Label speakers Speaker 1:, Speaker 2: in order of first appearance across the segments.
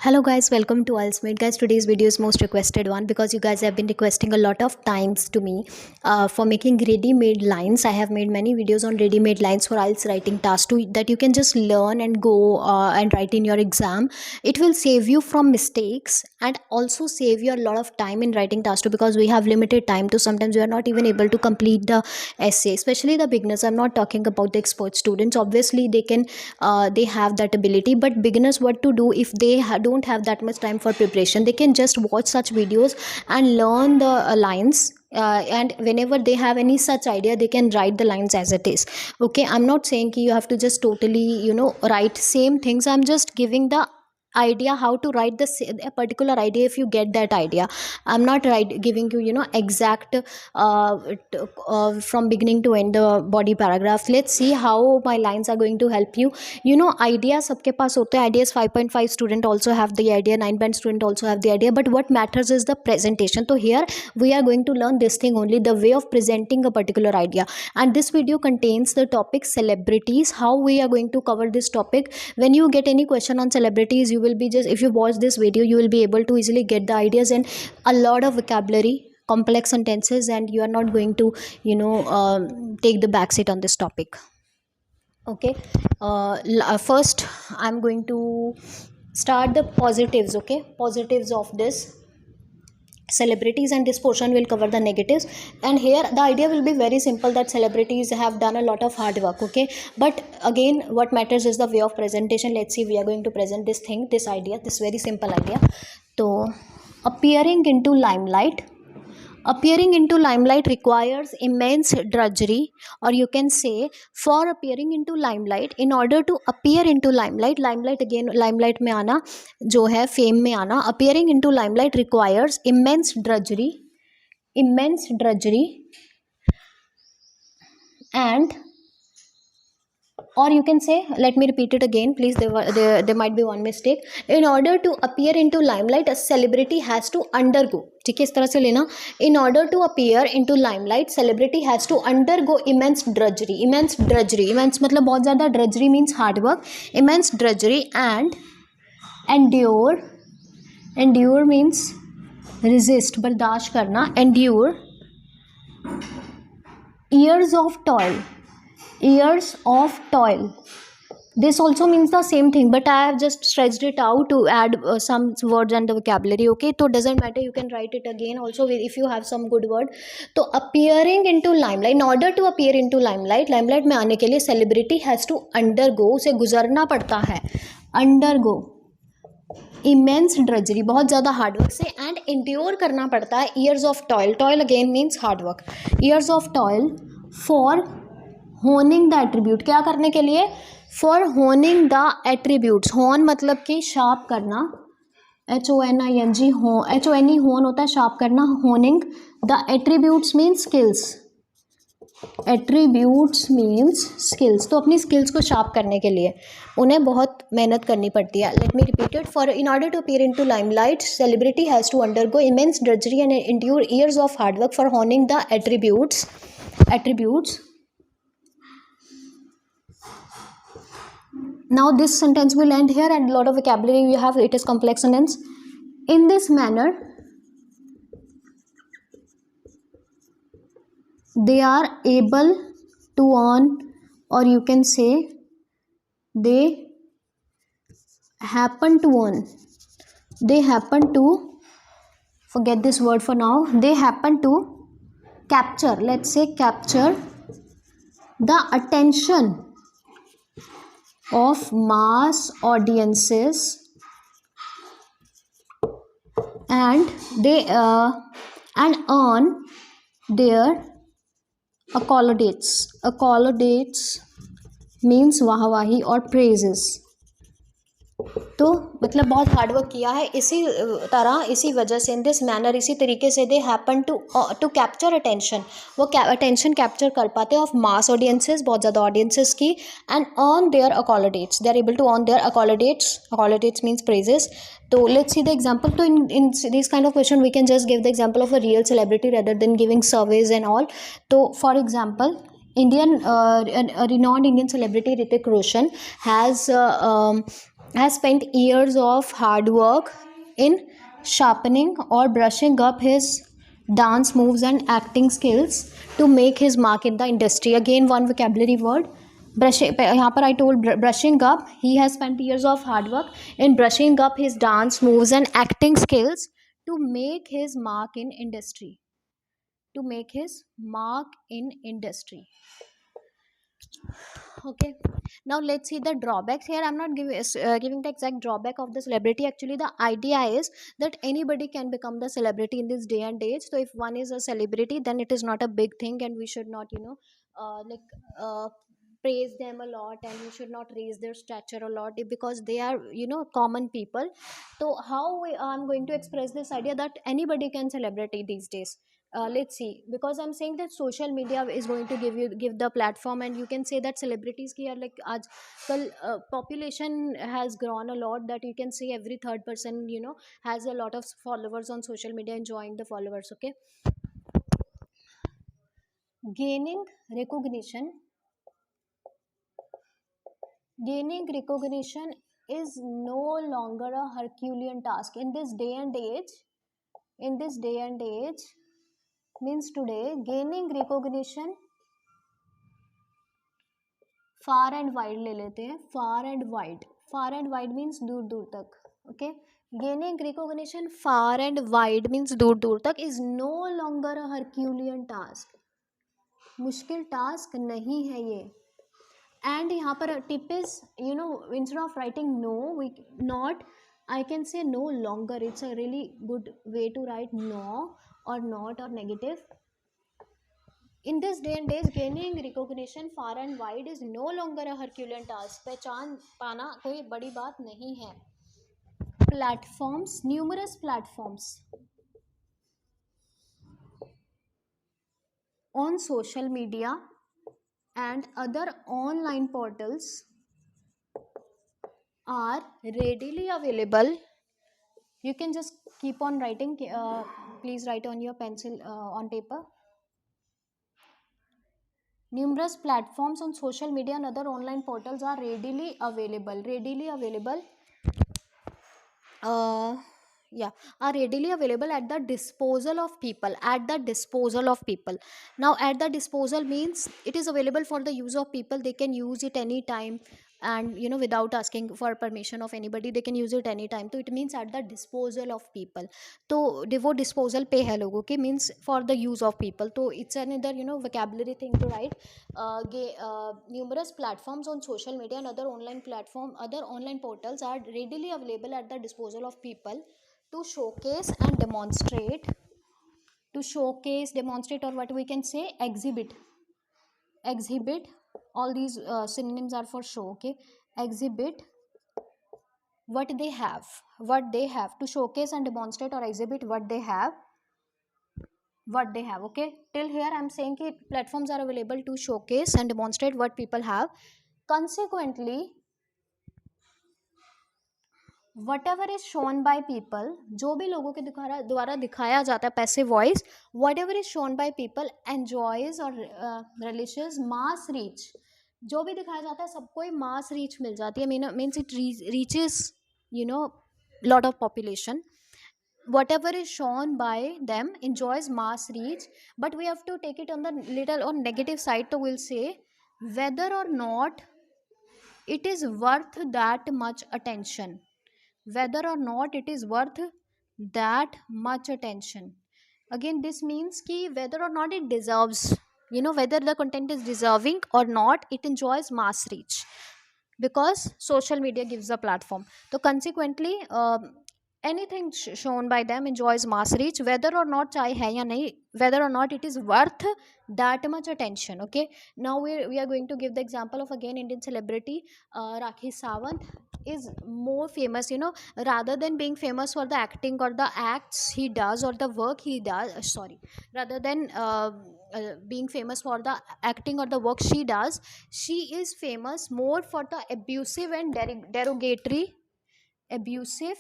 Speaker 1: Hello guys, welcome to Alsmate. Guys, today's video is most requested one because you guys have been requesting a lot of times to me for making ready-made lines. I have made many videos on ready-made lines for IELTS writing task that you can just learn and go and write in your exam. It will save you from mistakes and also save you a lot of time in writing task 2 because we have limited time to sometimes we are not even able to complete the essay, especially the beginners. I'm not talking about the expert students. Obviously they have that ability, but beginners, what to do if they don't have that much time for preparation? They can just watch such videos and learn the lines, and whenever they have any such idea, they can write the lines as it is. Okay, I'm not saying you have to just totally write same things. I'm just giving the idea how to write a particular idea. If you get that idea, I'm not giving you exact from beginning to end the body paragraph. Let's see how my lines are going to help you. Ideas सबके पास होते हैं. Ideas 5.5 student also have the idea, 9 band student also have the idea, but what matters is the presentation. So here we are going to learn this thing only, the way of presenting a particular idea. And this video contains the topic celebrities. How we are going to cover this topic? When you get any question on celebrities, you will be just, if you watch this video, you will be able to easily get the ideas and a lot of vocabulary, complex sentences, and you are not going to take the backseat on this topic. Okay, first I'm going to start the positives. Okay, positives of this celebrities, and this portion will cover the negatives. And here the idea will be very simple, that celebrities have done a lot of hard work. Okay, but again, what matters is the way of presentation. Let's see, we are going to present this thing, this idea, this very simple idea. So appearing into limelight. Appearing into limelight requires immense drudgery, or you can say, for appearing into limelight, in order to appear into limelight, limelight again, limelight में आना जो है, fame में आना, appearing into limelight requires immense drudgery, and, or you can say, let me repeat it again, please, there might be one mistake. In order to appear into limelight, a celebrity has to undergo, ठीक है, इस तरह से लेना. In order to appear into limelight, celebrity has to undergo immense drudgery. Immense मतलब बहुत ज़्यादा, drudgery means hard work, immense drudgery, and endure means resist, बर्दाश्त करना, endure years of toil. This also means the same thing, but I have just stretched it out to add some words and the vocabulary. Okay, so doesn't matter, you can write it again also if you have some good word. So appearing into limelight, in order to appear into limelight में आने के लिए celebrity has to undergo, उसे गुजरना पड़ता है, undergo immense drudgery, बहुत ज़्यादा हार्ड वर्क से, and endure करना पड़ता है years of toil again means hard work, years of toil for honing the attribute, क्या करने के लिए? For honing the attributes. होन मतलब कि शार्प करना, HONING, HONE होन होता है शार्प करना, honing the attributes means skills, attributes means skills. तो अपनी स्किल्स को शार्प करने के लिए उन्हें बहुत मेहनत करनी पड़ती है. Let me repeat it. For in order to appear into limelight, celebrity has to undergo immense drudgery and endure years of hard work for honing the attributes. Now this sentence will end here, and a lot of vocabulary we have, it is complex sentence. In this manner, they are able to earn, or you can say they happen to earn. They happen to, forget this word for now, they happen to capture, let's say capture the attention of mass audiences, and they and earn their accolades means वाहवाही और praises. तो मतलब बहुत hard work किया है, इसी तरह, इसी वजह से, इन दिस मैनर, इसी तरीके से, they happen to capture attention, वो अटेंशन कैप्चर कर पाते हैं ऑफ मास ऑडियंसेस, बहुत ज़्यादा ऑडियंसेस की, and earn their accolades, they are able to earn their accolades means praises. तो लेट्स सी द एग्जाम्पल. तो in this kind of question we can just give the example of a real celebrity rather than giving surveys and all. तो for example, a renowned Indian celebrity Hrithik Roshan has has spent years of hard work in sharpening or brushing up his dance moves and acting skills to make his mark in the industry. Again, one vocabulary word. Brushing, यहाँ पर I told brushing up. He has spent years of hard work in brushing up his dance moves and acting skills to make his mark in industry. To make his mark in industry. Okay, now let's see the drawbacks. Here I'm not giving the exact drawback of the celebrity. Actually, the idea is that anybody can become the celebrity in this day and age. So if one is a celebrity, then it is not a big thing, and we should not, like praise them a lot, and we should not raise their stature a lot, because they are, common people. So how I'm going to express this idea that anybody can celebrity these days. Let's see, because I'm saying that social media is going to give the platform, and you can say that celebrities ki are like aaj population has grown a lot, that you can see every third person has a lot of followers on social media, enjoying the followers. Okay, gaining recognition gaining recognition is no longer a herculean task in this day and age. In this day and age means today, gaining recognition far and wide ले लेते हैं. Far and wide means दूर दूर तक. Okay, gaining recognition far and wide means दूर दूर तक is no longer a herculean task. मुश्किल टास्क नहीं है ये. एंड यहाँ पर tip is instead of writing no we not, I can say no longer. It's a really good way to write no or not or negative. In this day and age, gaining recognition far and wide is no longer a herculean task. पहचान पाना कोई बड़ी बात नहीं है. Platforms, numerous platforms on social media and other online portals are readily available. You can just keep on writing. Please write on your pencil, on paper. Numerous platforms on social media and other online portals are readily available. Are readily available at the disposal of people. Now, at the disposal means it is available for the use of people. They can use it anytime, and without asking for permission of anybody, they can use it anytime. So it means at the disposal of people. तो वो disposal पे है लोगों के, means for the use of people. तो it's another vocabulary thing to write. Numerous platforms on social media and other online portals are readily available at the disposal of people to showcase and demonstrate. Or what we can say, exhibit. All these synonyms are for show. Okay, exhibit what they have. To showcase and demonstrate or exhibit what they have. Okay, till here I'm saying that platforms are available to showcase and demonstrate what people have. Consequently, whatever is shown by people, जो भी लोगों के द्वारा दिखाया जाता है, passive voice, whatever is shown by people enjoys or relishes mass reach. जो भी दिखाया जाता है सबको ही mass reach मिल जाती है, means it reaches lot of population. Whatever is shown by them enjoys mass reach, but we have to take it on the little on negative side. So we'll say whether or not it is worth that much attention. Again, this means ki whether or not it deserves, whether the content is deserving or not, it enjoys mass reach because social media gives a platform. So consequently, anything shown by them enjoys mass reach, whether or not चाहे है या नहीं, whether or not it is worth that much attention. Okay, now we are going to give the example of again Indian celebrity. Rakhi Sawant is more famous, rather than being famous for the acting or the acts he does or the work he does, rather than being famous for the acting or the work she does, she is famous more for the abusive and derogatory, abusive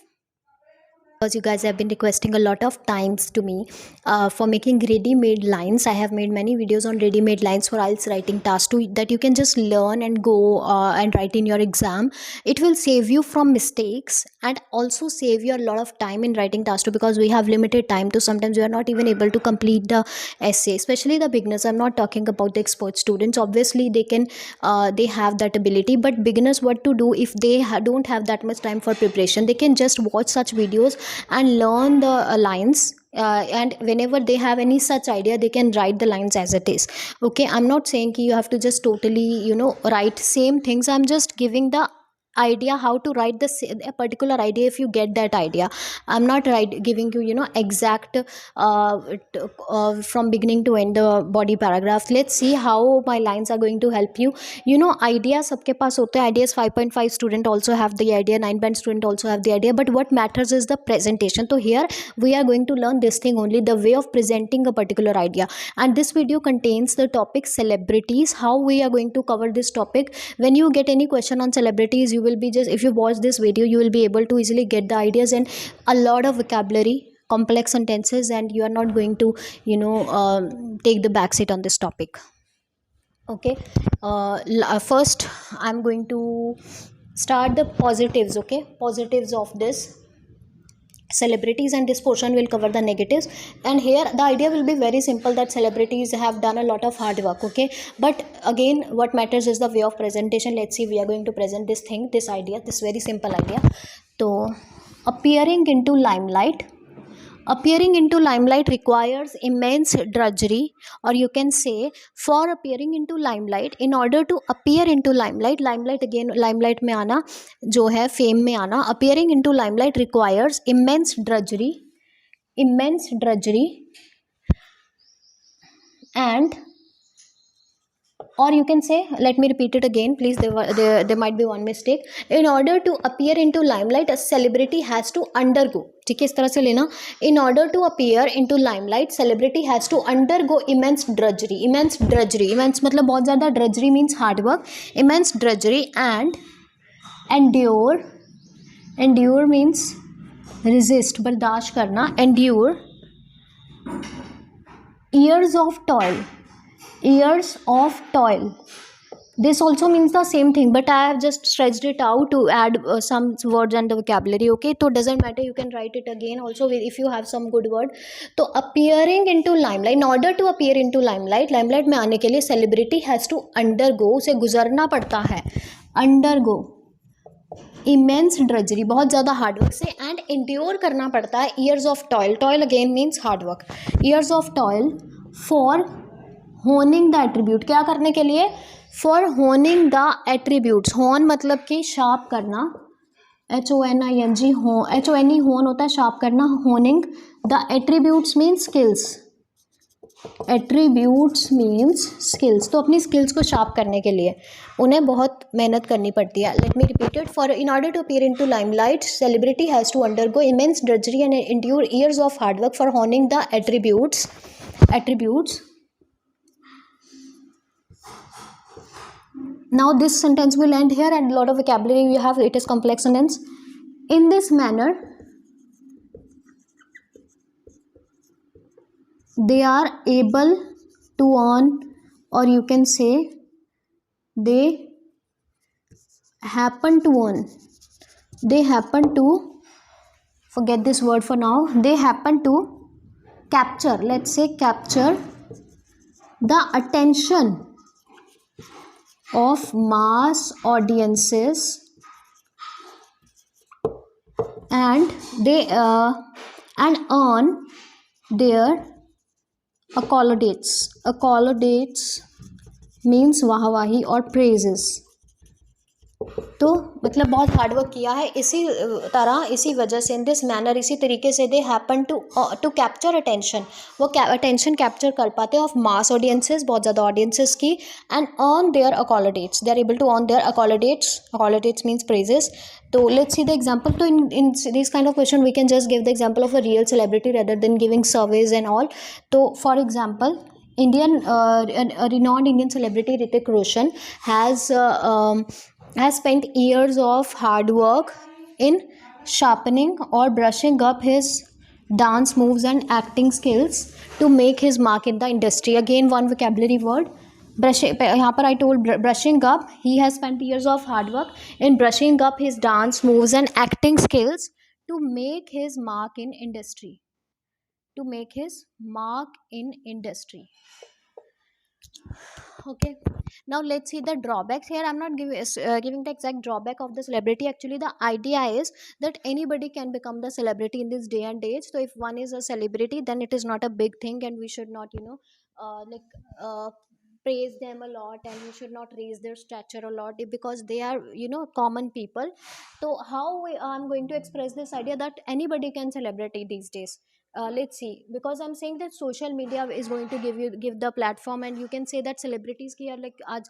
Speaker 1: because you guys have been requesting a lot of times to me for making ready-made lines. I have made many videos on ready-made lines for IELTS writing task 2 that you can just learn and go and write in your exam. It will save you from mistakes and also save you a lot of time in writing task 2, because we have limited time to sometimes we are not even able to complete the essay, especially the beginners. I'm not talking about the expert students. Obviously they can they have that ability, but beginners, what to do if they don't have that much time for preparation? They can just watch such videos and learn the lines, and whenever they have any such idea, they can write the lines as it is. Okay, I'm not saying you have to just totally write same things. I'm just giving the idea how to write a particular idea. If you get that idea, I'm not giving you exact from beginning to end the body paragraph. Let's see how my lines are going to help you. Ideas सबके पास होते हैं. Ideas 5.5 student also have the idea, 9 band student also have the idea, but what matters is the presentation. So here we are going to learn this thing only, the way of presenting a particular idea. And this video contains the topic celebrities. How we are going to cover this topic? When you get any question on celebrities, you will be just, if you watch this video, you will be able to easily get the ideas and a lot of vocabulary, complex sentences, and you are not going to take the backseat on this topic. Okay, first I'm going to start the positives. Okay, positives of this celebrities, and this portion will cover the negatives. And here the idea will be very simple, that celebrities have done a lot of hard work. Okay, but again what matters is the way of presentation. Let's see, we are going to present this thing, this idea, this very simple idea. So appearing into limelight. Appearing into limelight requires immense drudgery, or you can say, for appearing into limelight, in order to appear into limelight, limelight again, limelight में आना जो है, fame में आना, appearing into limelight requires immense drudgery, and, or you can say, let me repeat it again please, there might be one mistake. In order to appear into limelight, a celebrity has to undergo, ठीक है, इस तरह से लेना. In order to appear into limelight, celebrity has to undergo immense drudgery. Immense मतलब बहुत ज़्यादा, drudgery means hard work, immense drudgery, and endure means resist, बर्दाश्त करना, endure years of toil. This also means the same thing, but I have just stretched it out to add some words and the vocabulary. Okay, so doesn't matter, you can write it again also if you have some good word. So appearing into limelight, in order to appear into limelight में आने के लिए celebrity has to undergo, उसे गुजरना पड़ता है, undergo immense drudgery, बहुत ज़्यादा हार्ड वर्क से, and endure करना पड़ता है years of toil again means hard work, years of toil for honing the attribute, क्या करने के लिए, फॉर होनिंग द एट्रीब्यूट्स. होन मतलब कि शार्प करना, HONING, HONE होन होता है शार्प करना, honing the attributes means skills, attributes means skills. तो अपनी स्किल्स को शार्प करने के लिए उन्हें बहुत मेहनत करनी पड़ती है. Let me repeat it. For in order to appear into limelight, celebrity has to undergo immense drudgery and endure years of hard work for honing the attributes. Now this sentence will end here, and a lot of vocabulary we have, it is complex sentence. In this manner, they are able to earn, or you can say they happen to earn. They happen to, forget this word for now, they happen to capture, let's say capture the attention of mass audiences, and they and earn their accolades means वाहवाही और praises. तो मतलब बहुत hard work किया है, इसी तरह, इसी वजह से, इन दिस मैनर, इसी तरीके से, they happen to capture attention, वो अटेंशन कैप्चर कर पाते हैं ऑफ मास ऑडियंसेस, बहुत ज़्यादा ऑडियंसेस की, and earn their accolades, they are able to earn their accolades means praises. तो लेट्स सी द एग्जाम्पल. तो in this kind of question we can just give the example of a real celebrity rather than giving surveys and all. तो for example, renowned Indian celebrity Hrithik Roshan has spent years of hard work in sharpening or brushing up his dance moves and acting skills to make his mark in the industry. Again, one vocabulary word. Brushing, यहाँ पर I told brushing up. He has spent years of hard work in brushing up his dance moves and acting skills to make his mark in industry. To make his mark in industry. Okay, now let's see the drawbacks. Here I'm not giving the exact drawback of the celebrity. Actually, the idea is that anybody can become the celebrity in this day and age. So if one is a celebrity, then it is not a big thing, and we should not, like praise them a lot, and we should not raise their stature a lot, because they are, common people. So how I'm going to express this idea that anybody can celebrity these days. Let's see, because I'm saying that social media is going to give the platform, and you can say that celebrities ki are like aaj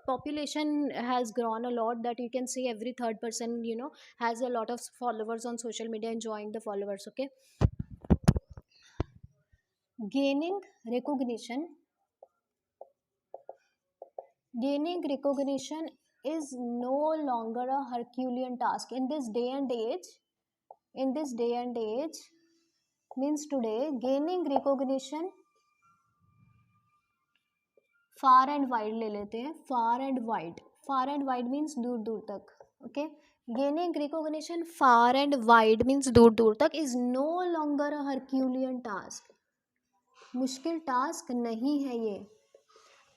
Speaker 1: population has grown a lot, that you can see every third person has a lot of followers on social media, enjoying the followers. Okay, gaining recognition. Gaining recognition is no longer a Herculean task in this day and age. In this day and age means today, gaining recognition far and wide ले लेते हैं. Far and wide. Far and wide means दूर दूर तक. Okay, gaining recognition far and wide means दूर दूर तक is no longer a herculean task. मुश्किल टास्क नहीं है ये.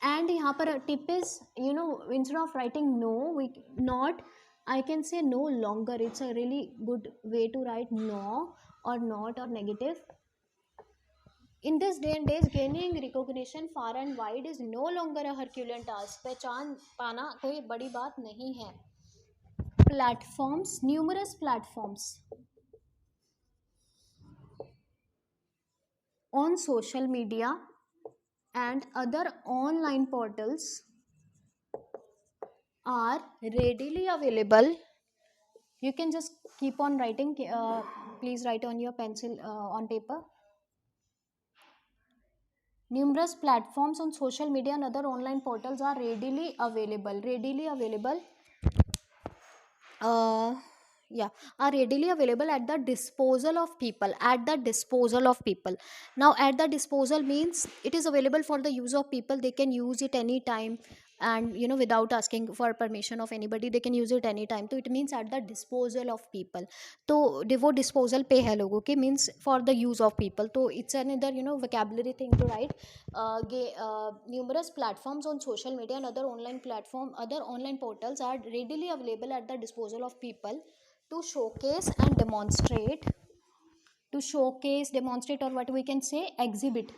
Speaker 1: एंड यहाँ पर tip is, instead of writing no, we not, I can say no longer. It's a really good way to write no or not or negative. In this day and age, gaining recognition far and wide is no longer a Herculean task. पहचान पाना कोई बड़ी बात नहीं है. Platforms, numerous platforms on social media and other online portals are readily available. You can just keep on writing. Please write on your pencil, on paper. Numerous platforms on social media and other online portals are readily available. Readily available. Yeah, are readily available at the disposal of people. At the disposal of people. Now, at the disposal means it is available for the use of people. They can use it anytime, and without asking for permission of anybody, they can use it anytime. So it means at the disposal of people. तो वो disposal पे है लोगों के, means for the use of people. तो it's another vocabulary thing to write. Numerous platforms on social media and other online portals are readily available at the disposal of people to showcase and demonstrate. To showcase, demonstrate, or what we can say, exhibit.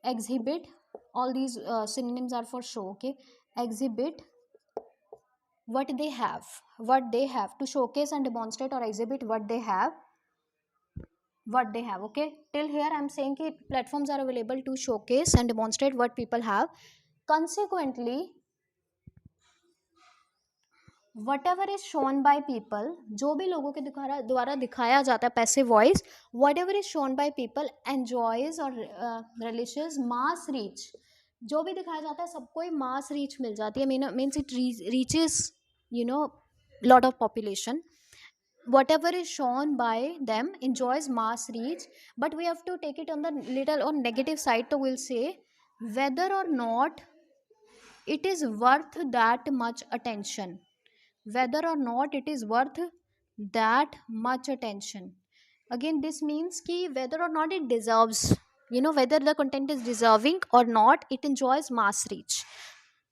Speaker 1: Exhibit. All these synonyms are for show. Okay, exhibit what they have. What they have. To showcase and demonstrate or exhibit what they have. What they have. Okay, till here I'm saying that platforms are available to showcase and demonstrate what people have. Consequently, what ever is shown by people, जो भी लोगों के द्वारा दिखाया जाता है passive voice, what ever is shown by people enjoys और रिलिशेस मास reach. जो भी दिखाया जाता है सबको ही मास रीच मिल जाती है. Means it reaches lot of population. whatever is shown by them enjoys mass reach, but we have to take it on the little on negative side. So we'll say whether or not it is worth that much attention. Whether or not it is worth that much attention. Again, this means ki whether or not it deserves, whether the content is deserving or not, it enjoys mass reach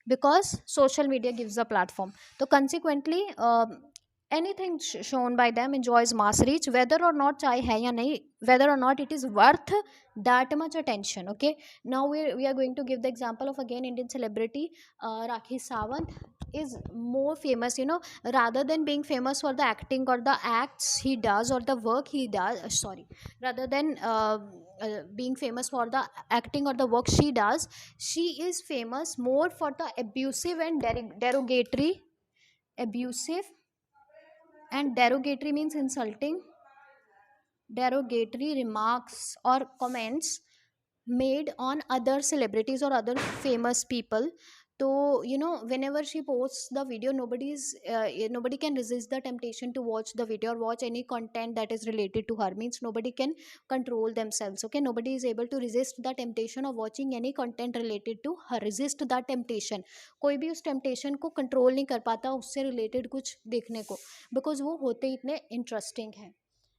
Speaker 1: because social media gives a platform. So consequently, anything shown by them enjoys mass reach, whether or not चाहे है या नहीं, whether or not it is worth that much attention. Okay, now we are going to give the example of again Indian celebrity. Rakhi Sawant is more famous, rather than being famous for the acting or the acts he does or the work he does, rather than being famous for the acting or the work she does, she is famous more for the abusive and derogatory. Abusive and derogatory means insulting. Derogatory remarks or comments made on other celebrities or other famous people So whenever she posts the video, nobody can resist the temptation to watch the video or watch any content that is related to her. Means nobody can control themselves. Okay, nobody is able to resist the temptation of watching any content related to her. Resist that temptation. कोई भी उस temptation को control नहीं कर पाता उससे related कुछ देखने को, because वो होते ही इतने interesting हैं.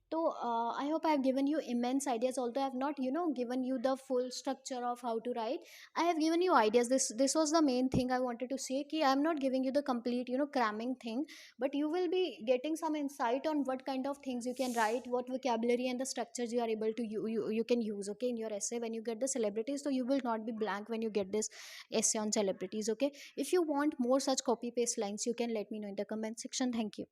Speaker 1: So I hope I have given you immense ideas, although I have not given you the full structure of how to write. I have given you ideas. This was the main thing I wanted to say, ki I am not giving you the complete cramming thing, but you will be getting some insight on what kind of things you can write, what vocabulary and the structures you are able to you can use, okay, in your essay when you get the celebrities. So you will not be blank when you get this essay on celebrities. Okay, if you want more such copy paste lines, you can let me know in the comment section. Thank you.